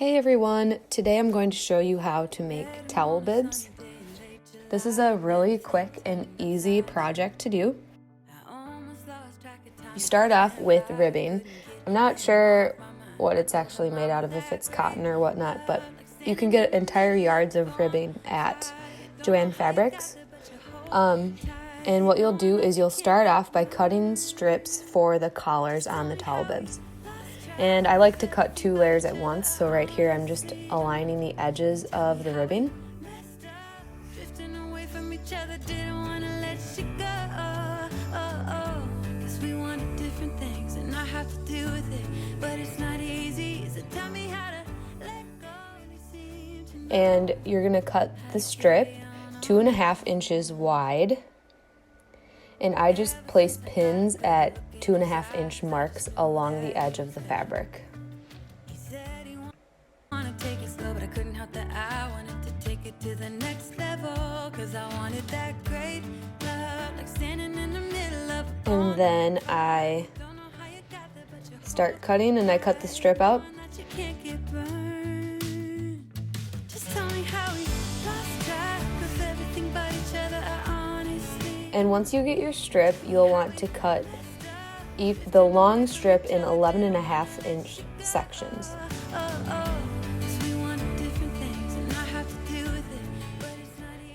Hey everyone, today I'm going to show you how to make towel bibs. This is a really quick and easy project to do. You start off with ribbing. I'm not sure what it's actually made out of, if it's cotton or whatnot, but you can get entire yards of ribbing at Joann Fabrics. And what you'll do is you'll start off by cutting strips for the collars on the towel bibs. And I like to cut 2 layers at once, so right here I'm just aligning the edges of the ribbing. And you're going to cut the strip 2.5 inches wide. And I just place pins at 2.5 inch marks along the edge of the fabric. And then I start cutting, and I cut the strip out. And once you get your strip, you'll want to cut the long strip in 11.5 inch sections.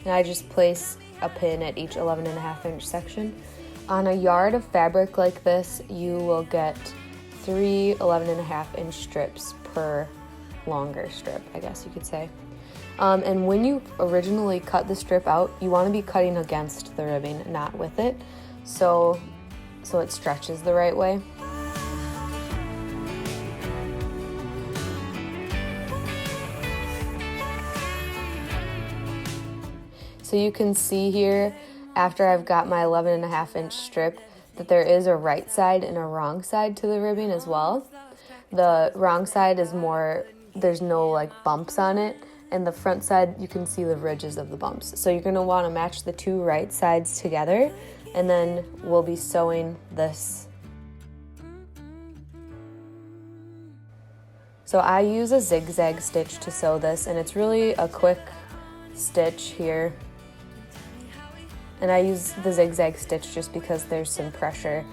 And I just place a pin at each 11.5 inch section. On a yard of fabric like this, you will get 3 11.5 inch strips per longer strip, I guess you could say. And when you originally cut the strip out, you want to be cutting against the ribbing, not with it, so it stretches the right way. So you can see here, after I've got my 11.5 inch strip, that there is a right side and a wrong side to the ribbing as well. The wrong side is more, there's no like bumps on it, and the front side you can see the ridges of the bumps. So you're going to want to match the 2 right sides together, and then we'll be sewing this. So I use a zigzag stitch to sew this, and it's really a quick stitch here. And I use the zigzag stitch just because there's some pressure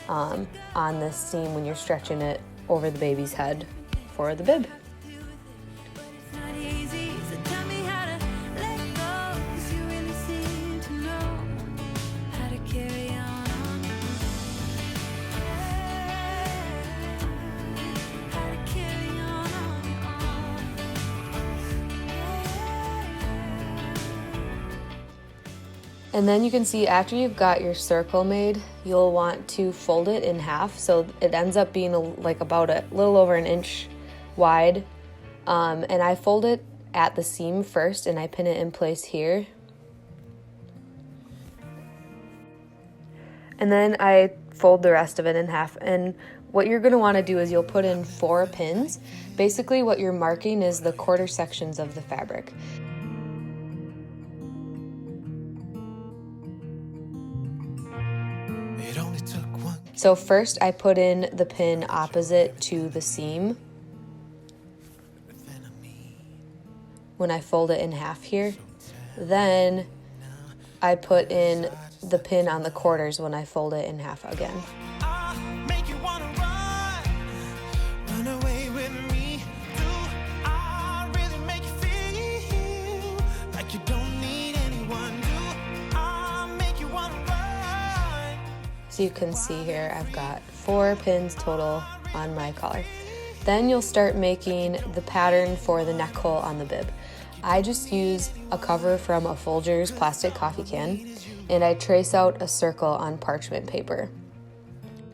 on this seam when you're stretching it over the baby's head for the bib. And then you can see after you've got your circle made, you'll want to fold it in half, so it ends up being about a little over 1 inch wide. And I fold it at the seam first, and I pin it in place here. And then I fold the rest of it in half. And what you're going to want to do is you'll put in 4 pins. Basically what you're marking is the quarter sections of the fabric. So first I put in the pin opposite to the seam when I fold it in half here. Then I put in the pin on the quarters when I fold it in half again. So you can see here I've got 4 pins total on my collar. Then you'll start making the pattern for the neck hole on the bib. I just use a cover from a Folgers plastic coffee can, and I trace out a circle on parchment paper.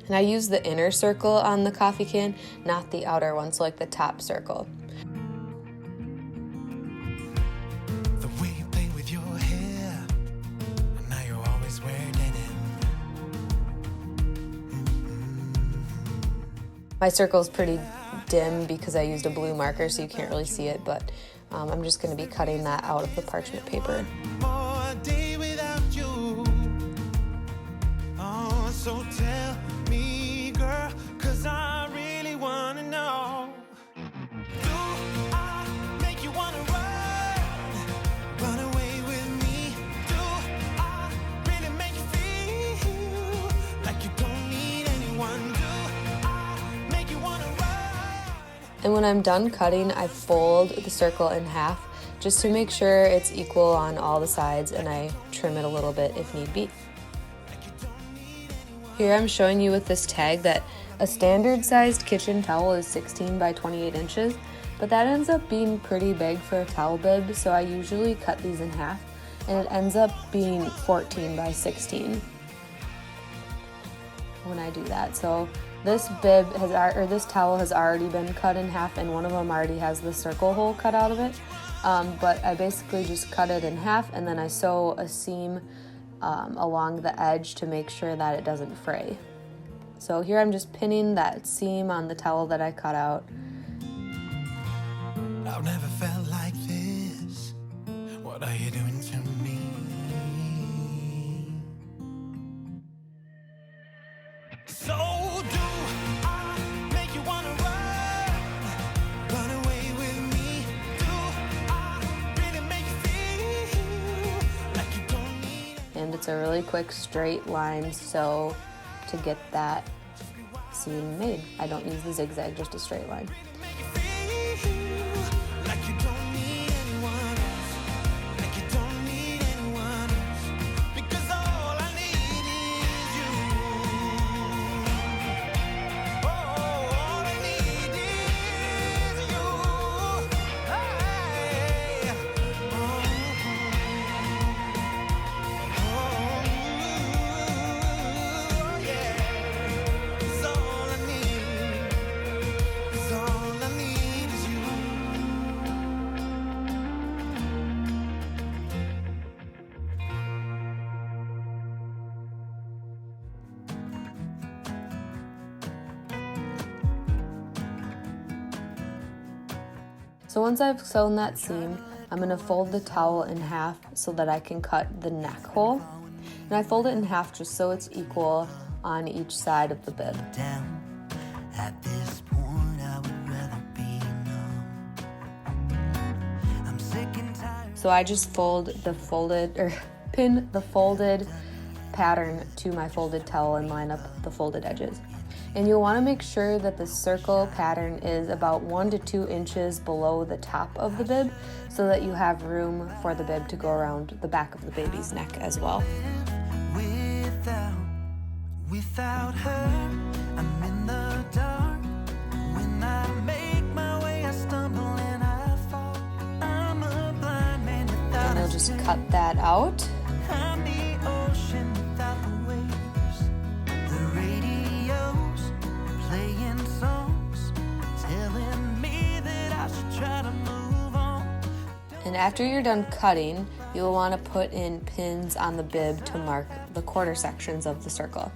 And I use the inner circle on the coffee can, not the outer one, so like the top circle. My circle is pretty dim because I used a blue marker, so you can't really see it, but I'm just going to be cutting that out of the parchment paper. So tell me, girl, 'cause I really wanna know. Do I then when I'm done cutting, I fold the circle in half just to make sure it's equal on all the sides, and I trim it a little bit if need be. Here I'm showing you with this tag that a standard sized kitchen towel is 16 by 28 inches, but that ends up being pretty big for a towel bib, so I usually cut these in half, and it ends up being 14 by 16 when I do that. So this this towel has already been cut in half, and one of them already has the circle hole cut out of it. But I basically just cut it in half, and then I sew a seam along the edge to make sure that it doesn't fray. So here I'm just pinning that seam on the towel that I cut out. I've never felt like this. What are you doing to me? So do I make you wanna run away with me? Do I really make you feel like you don't need? And it's a really quick straight line sew to get that seam made. I don't use the zigzag, just a straight line. So once I've sewn that seam, I'm going to fold the towel in half so that I can cut the neck hole. And I fold it in half just so it's equal on each side of the bib. At this point, I would rather be numb. I'm sick and tired. So I just pin the folded pattern to my folded towel and line up the folded edges. And you'll want to make sure that the circle pattern is about 1 to 2 inches below the top of the bib so that you have room for the bib to go around the back of the baby's neck as well. Without her, I'm in the dark. When I make my way, I stumble and I fall. I'm a blind man without And I'll just cut that out. I'm the ocean without the waves. The radio's playing songs, telling me that I should try to move on. And after you're done cutting, you'll want to put in pins on the bib to mark the quarter sections of the circle.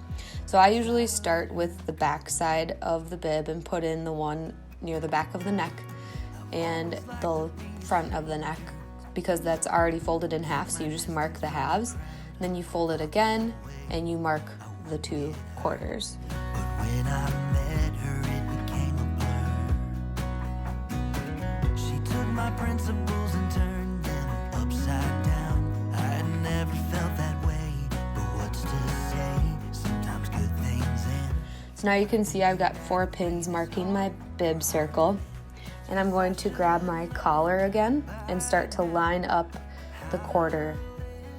So I usually start with the back side of the bib and put in the one near the back of the neck and the front of the neck because that's already folded in half, so you just mark the halves. Then you fold it again and you mark the 2 quarters. But when I met her, it became a blur. She took my principles and turned them upside down. I had never felt that way, but what's to say? Sometimes good things end. So now you can see I've got 4 pins marking my bib circle. And I'm going to grab my collar again and start to line up the quarter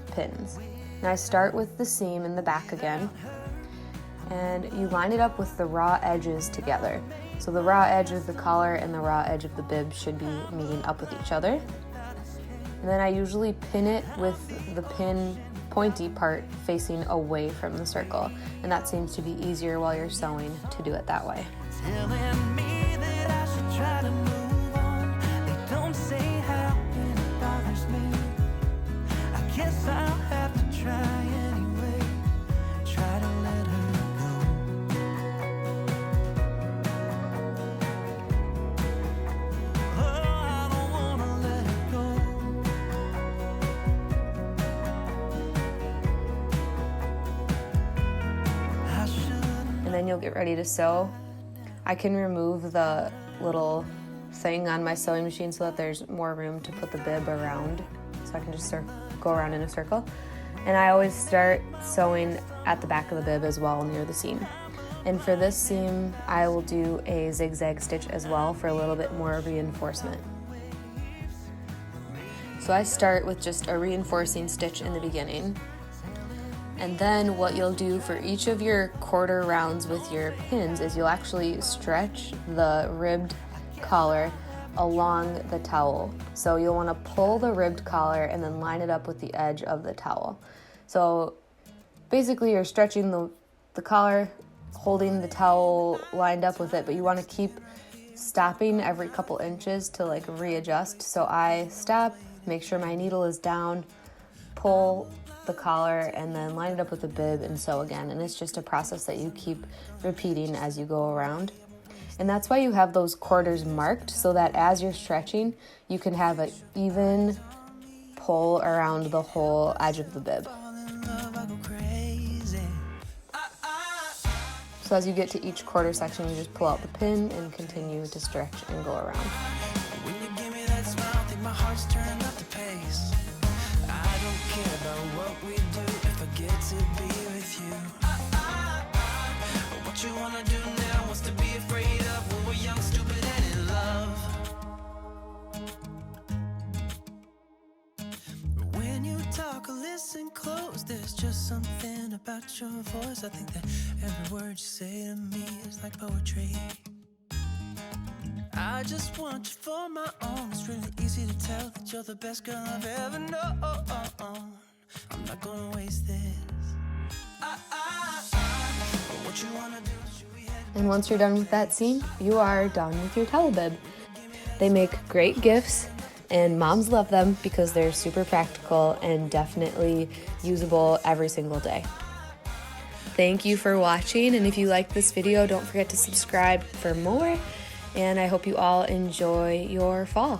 pins. And I start with the seam in the back again. And you line it up with the raw edges together. So the raw edge of the collar and the raw edge of the bib should be meeting up with each other. And then I usually pin it with the pointy part facing away from the circle. And that seems to be easier while you're sewing to do it that way. Telling me that I should try to move on. They don't say how, and it bothers me. I guess I'll have to try anyway. Try to let her go. Oh, I don't wanna let her go. I shouldn't. And then you'll get ready to sew. I can remove the little thing on my sewing machine so that there's more room to put the bib around. So I can just go around in a circle. And I always start sewing at the back of the bib as well near the seam. And for this seam, I will do a zigzag stitch as well for a little bit more reinforcement. So I start with just a reinforcing stitch in the beginning. And then what you'll do for each of your quarter rounds with your pins is you'll actually stretch the ribbed collar along the towel. So you'll want to pull the ribbed collar and then line it up with the edge of the towel. So basically you're stretching the collar, holding the towel lined up with it, but you want to keep stopping every couple inches to like readjust. So I stop, make sure my needle is down, pull the collar, and then line it up with the bib and sew again. And it's just a process that you keep repeating as you go around. And that's why you have those quarters marked, so that as you're stretching, you can have an even pull around the whole edge of the bib. So as you get to each quarter section, you just pull out the pin and continue to stretch and go around. When you give me that smile, I think my heart's turning up the pace. I don't care about what we do if I get to be with you. What you wanna do now, what's to be afraid of when we're young, stupid, and in love. When you talk or listen close, there's just something about your voice. I think that every word you say to me is like poetry. I just want you for my own. It's really easy to tell that you're the best girl I've ever known. I'm not gonna waste this. What you wanna do? And once you're done with that seam, you are done with your towel bib. They make great gifts, and moms love them because they're super practical and definitely usable every single day. Thank you for watching, and if you liked this video, don't forget to subscribe for more, and I hope you all enjoy your fall.